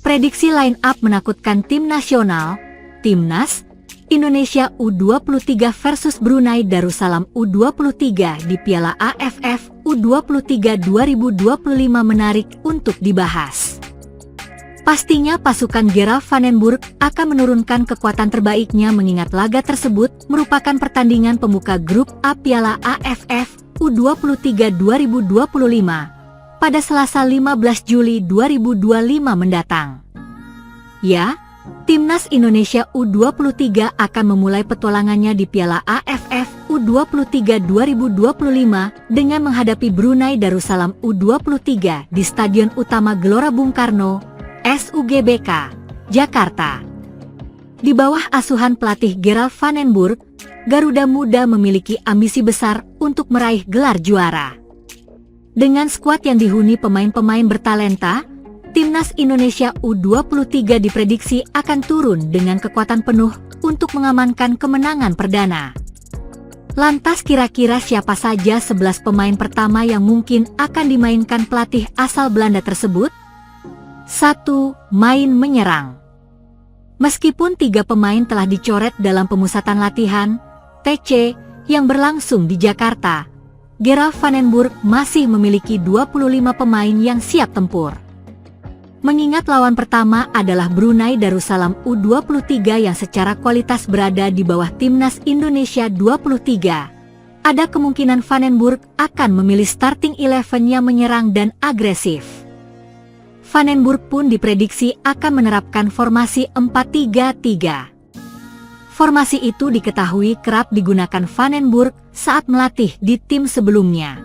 Prediksi line up menakutkan tim nasional, Timnas Indonesia U23 versus Brunei Darussalam U23 di Piala AFF U23 2025 menarik untuk dibahas. Pastinya pasukan Gerald van den Burg akan menurunkan kekuatan terbaiknya mengingat laga tersebut merupakan pertandingan pembuka grup A Piala AFF U23 2025 pada Selasa 15 Juli 2025 mendatang. Ya, Timnas Indonesia U23 akan memulai petualangannya di Piala AFF U23 2025 dengan menghadapi Brunei Darussalam U23 di Stadion Utama Gelora Bung Karno, SUGBK, Jakarta. Di bawah asuhan pelatih Gerald van den Burg, Garuda Muda memiliki ambisi besar untuk meraih gelar juara. Dengan skuad yang dihuni pemain-pemain bertalenta, Timnas Indonesia U23 diprediksi akan turun dengan kekuatan penuh untuk mengamankan kemenangan perdana. Lantas kira-kira siapa saja 11 pemain pertama yang mungkin akan dimainkan pelatih asal Belanda tersebut? 1. Main menyerang. Meskipun 3 pemain telah dicoret dalam pemusatan latihan TC yang berlangsung di Jakarta, Gerald van den Burg masih memiliki 25 pemain yang siap tempur. Mengingat lawan pertama adalah Brunei Darussalam U23 yang secara kualitas berada di bawah Timnas Indonesia 23, ada kemungkinan van den Burg akan memilih starting 11 yang menyerang dan agresif. Van den Burg pun diprediksi akan menerapkan formasi 4-3-3. Formasi itu diketahui kerap digunakan van den Burg saat melatih di tim sebelumnya.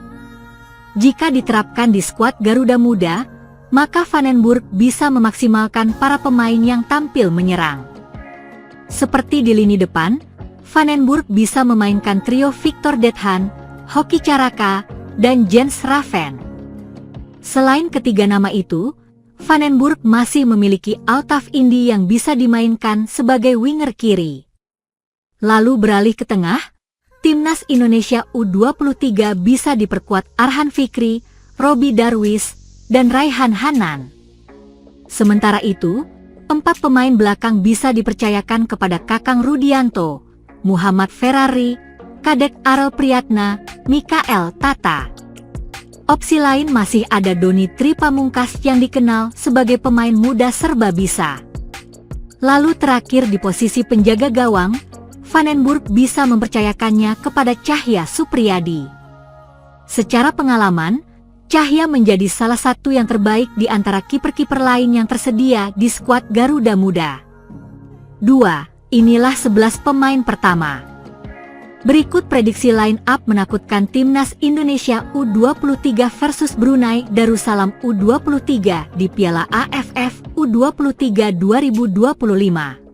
Jika diterapkan di skuad Garuda Muda, maka van den Burg bisa memaksimalkan para pemain yang tampil menyerang. Seperti di lini depan, van den Burg bisa memainkan trio Victor Dethan, Hoki Caraka, dan Jens Raven. Selain ketiga nama itu, van den Burg masih memiliki Altaf Indi yang bisa dimainkan sebagai winger kiri. Lalu beralih ke tengah, Timnas Indonesia U23 bisa diperkuat Arhan Fikri, Robi Darwis, dan Raihan Hanan. Sementara itu, 4 pemain belakang bisa dipercayakan kepada Kakang Rudianto, Muhammad Ferrari, Kadek Arel Priyatna, Mikael Tata. Opsi lain masih ada Doni Tri Pamungkas yang dikenal sebagai pemain muda serba bisa. Lalu terakhir di posisi penjaga gawang, van den Burg bisa mempercayakannya kepada Cahya Supriyadi. Secara pengalaman, Cahya menjadi salah satu yang terbaik di antara kiper-kiper lain yang tersedia di skuad Garuda Muda. 2. Inilah 11 pemain pertama. Berikut prediksi line up menakutkan Timnas Indonesia U23 versus Brunei Darussalam U23 di Piala AFF U23 2025.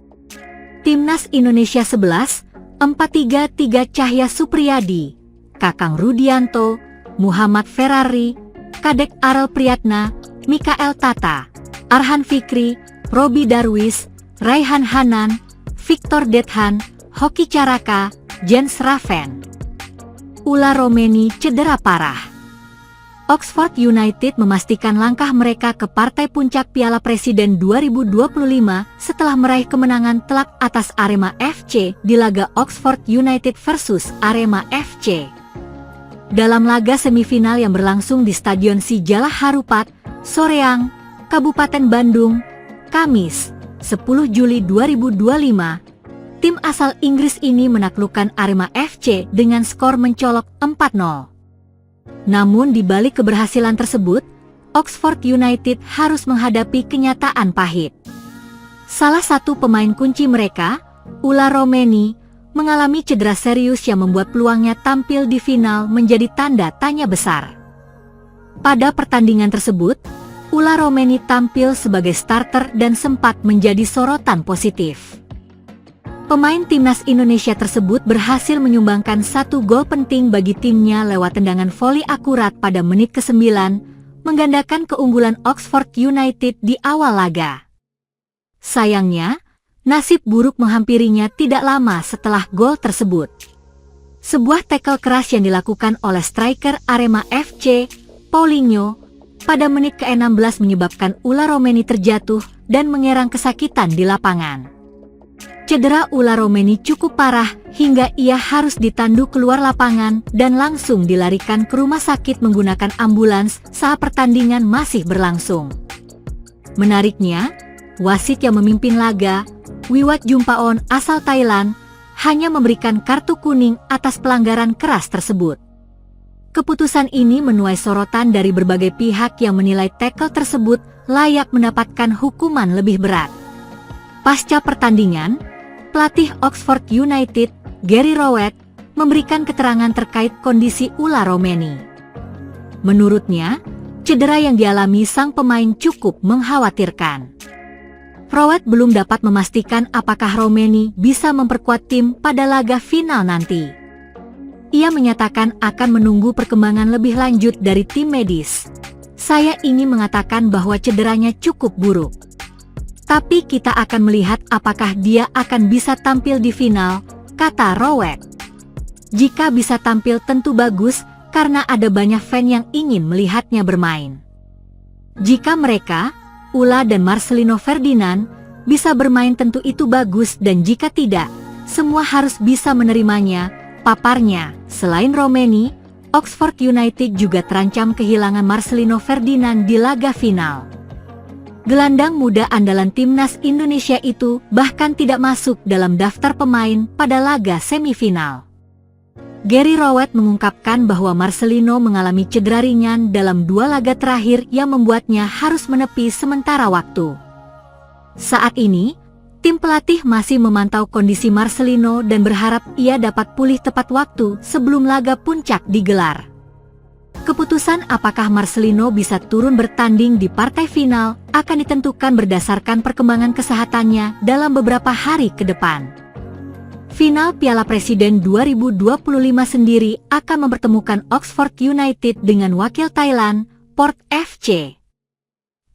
Timnas Indonesia 11, 4-3-3 Cahya Supriyadi, Kakang Rudianto, Muhammad Ferrari, Kadek Arel Priyatna, Mikael Tata, Arhan Fikri, Robi Darwis, Raihan Hanan, Victor Dethan, Hoki Caraka, Jens Raven. Ula Romeni cedera parah. Oxford United memastikan langkah mereka ke partai puncak Piala Presiden 2025 setelah meraih kemenangan telak atas Arema FC di laga Oxford United versus Arema FC. Dalam laga semifinal yang berlangsung di Stadion Sijalah Harupat, Soreang, Kabupaten Bandung, Kamis, 10 Juli 2025, tim asal Inggris ini menaklukkan Arema FC dengan skor mencolok 4-0. Namun di balik keberhasilan tersebut, Oxford United harus menghadapi kenyataan pahit. Salah satu pemain kunci mereka, Ula Romeni, mengalami cedera serius yang membuat peluangnya tampil di final menjadi tanda tanya besar. Pada pertandingan tersebut, Ula Romeni tampil sebagai starter dan sempat menjadi sorotan positif. Pemain Timnas Indonesia tersebut berhasil menyumbangkan 1 gol penting bagi timnya lewat tendangan voli akurat pada menit ke-9, menggandakan keunggulan Oxford United di awal laga. Sayangnya, nasib buruk menghampirinya tidak lama setelah gol tersebut. Sebuah tackle keras yang dilakukan oleh striker Arema FC, Paulinho, pada menit ke-16 menyebabkan Ula Romeni terjatuh dan mengerang kesakitan di lapangan. Cedera ulah Romeni cukup parah hingga ia harus ditandu keluar lapangan dan langsung dilarikan ke rumah sakit menggunakan ambulans saat pertandingan masih berlangsung. Menariknya, wasit yang memimpin laga, Wiwatjumpaon asal Thailand, hanya memberikan kartu kuning atas pelanggaran keras tersebut. Keputusan ini menuai sorotan dari berbagai pihak yang menilai tackle tersebut layak mendapatkan hukuman lebih berat. Pasca pertandingan, pelatih Oxford United, Gary Rowett, memberikan keterangan terkait kondisi ulah Romeni. Menurutnya, cedera yang dialami sang pemain cukup mengkhawatirkan. Rowett belum dapat memastikan apakah Romeni bisa memperkuat tim pada laga final nanti. Ia menyatakan akan menunggu perkembangan lebih lanjut dari tim medis. Saya ingin mengatakan bahwa cederanya cukup buruk. Tapi kita akan melihat apakah dia akan bisa tampil di final, kata Rowett. Jika bisa tampil tentu bagus, karena ada banyak fan yang ingin melihatnya bermain. Jika mereka, Ula dan Marcelino Ferdinand, bisa bermain tentu itu bagus dan jika tidak, semua harus bisa menerimanya, paparnya. Selain Romeni, Oxford United juga terancam kehilangan Marcelino Ferdinand di laga final. Gelandang muda andalan timnas Indonesia itu bahkan tidak masuk dalam daftar pemain pada laga semifinal. Gary Rowett mengungkapkan bahwa Marcelino mengalami cedera ringan dalam 2 laga terakhir yang membuatnya harus menepi sementara waktu. Saat ini, tim pelatih masih memantau kondisi Marcelino dan berharap ia dapat pulih tepat waktu sebelum laga puncak digelar. Keputusan apakah Marcelino bisa turun bertanding di partai final akan ditentukan berdasarkan perkembangan kesehatannya dalam beberapa hari ke depan. Final Piala Presiden 2025 sendiri akan mempertemukan Oxford United dengan wakil Thailand, Port FC.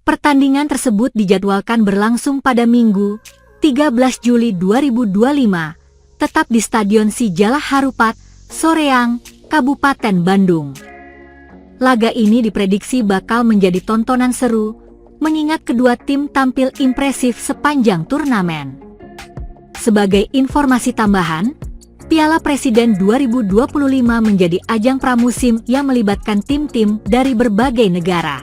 Pertandingan tersebut dijadwalkan berlangsung pada Minggu, 13 Juli 2025, tetap di Stadion Sijalak Harupat, Soreang, Kabupaten Bandung. Laga ini diprediksi bakal menjadi tontonan seru, mengingat kedua tim tampil impresif sepanjang turnamen. Sebagai informasi tambahan, Piala Presiden 2025 menjadi ajang pramusim yang melibatkan tim-tim dari berbagai negara.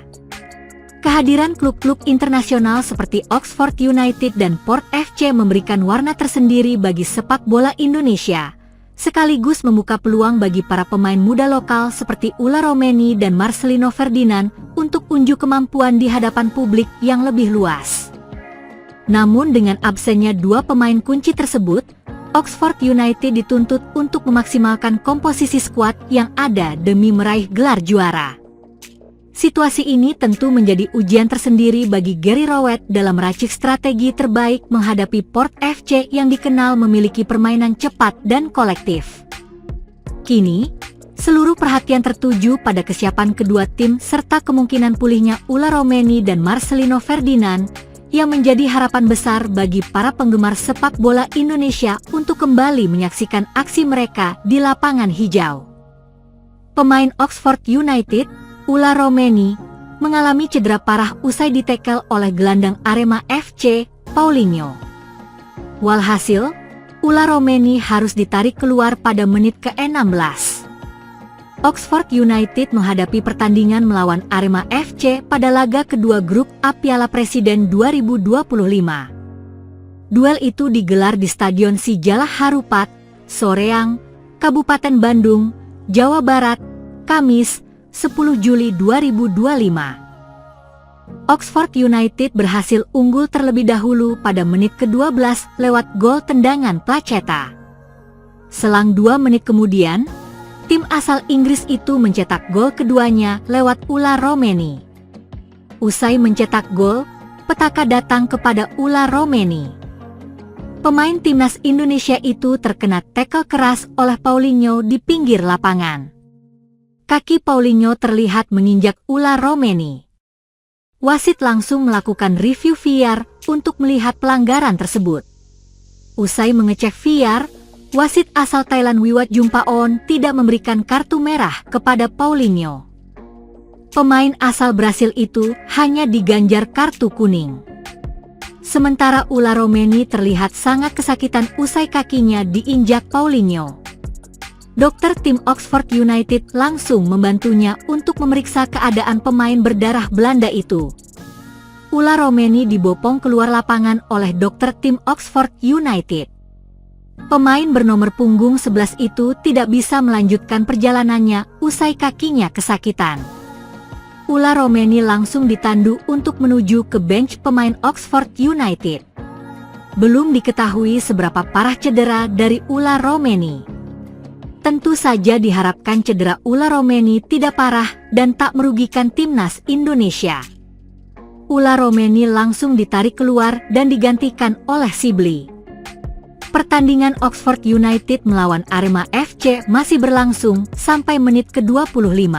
Kehadiran klub-klub internasional seperti Oxford United dan Port FC memberikan warna tersendiri bagi sepak bola Indonesia, sekaligus membuka peluang bagi para pemain muda lokal seperti Ula Romeni dan Marcelino Ferdinand untuk unjuk kemampuan di hadapan publik yang lebih luas. Namun dengan absennya 2 pemain kunci tersebut, Oxford United dituntut untuk memaksimalkan komposisi skuad yang ada demi meraih gelar juara. Situasi ini tentu menjadi ujian tersendiri bagi Gary Rowett dalam meracik strategi terbaik menghadapi Port FC yang dikenal memiliki permainan cepat dan kolektif. Kini, seluruh perhatian tertuju pada kesiapan kedua tim serta kemungkinan pulihnya Ula Romeni dan Marcelino Ferdinand yang menjadi harapan besar bagi para penggemar sepak bola Indonesia untuk kembali menyaksikan aksi mereka di lapangan hijau. Pemain Oxford United, Ula Romeni, mengalami cedera parah usai ditekel oleh gelandang Arema FC, Paulinho. Walhasil, Ula Romeni harus ditarik keluar pada menit ke-16. Oxford United menghadapi pertandingan melawan Arema FC pada laga kedua grup A Piala Presiden 2025. Duel itu digelar di Stadion Sijalak Harupat, Soreang, Kabupaten Bandung, Jawa Barat, Kamis, 10 Juli 2025. Oxford United berhasil unggul terlebih dahulu pada menit ke-12 lewat gol tendangan Placeta. Selang 2 menit kemudian, tim asal Inggris itu mencetak gol keduanya lewat Ula Romeni. Usai mencetak gol, petaka datang kepada Ula Romeni. Pemain timnas Indonesia itu terkena tackle keras oleh Paulinho di pinggir lapangan. Kaki Paulinho terlihat menginjak Ula Romeni. Wasit langsung melakukan review VAR untuk melihat pelanggaran tersebut. Usai mengecek VAR, wasit asal Thailand Wiwatjumpaon tidak memberikan kartu merah kepada Paulinho. Pemain asal Brasil itu hanya diganjar kartu kuning. Sementara Ula Romeni terlihat sangat kesakitan usai kakinya diinjak Paulinho. Dokter tim Oxford United langsung membantunya untuk memeriksa keadaan pemain berdarah Belanda itu. Ula Romeni dibopong keluar lapangan oleh dokter tim Oxford United. Pemain bernomor punggung 11 itu tidak bisa melanjutkan perjalanannya usai kakinya kesakitan. Ula Romeni langsung ditandu untuk menuju ke bench pemain Oxford United. Belum diketahui seberapa parah cedera dari Ula Romeni. Tentu saja diharapkan cedera Ula Romeni tidak parah dan tak merugikan timnas Indonesia. Ula Romeni langsung ditarik keluar dan digantikan oleh Sibli. Pertandingan Oxford United melawan Arema FC masih berlangsung sampai menit ke-25.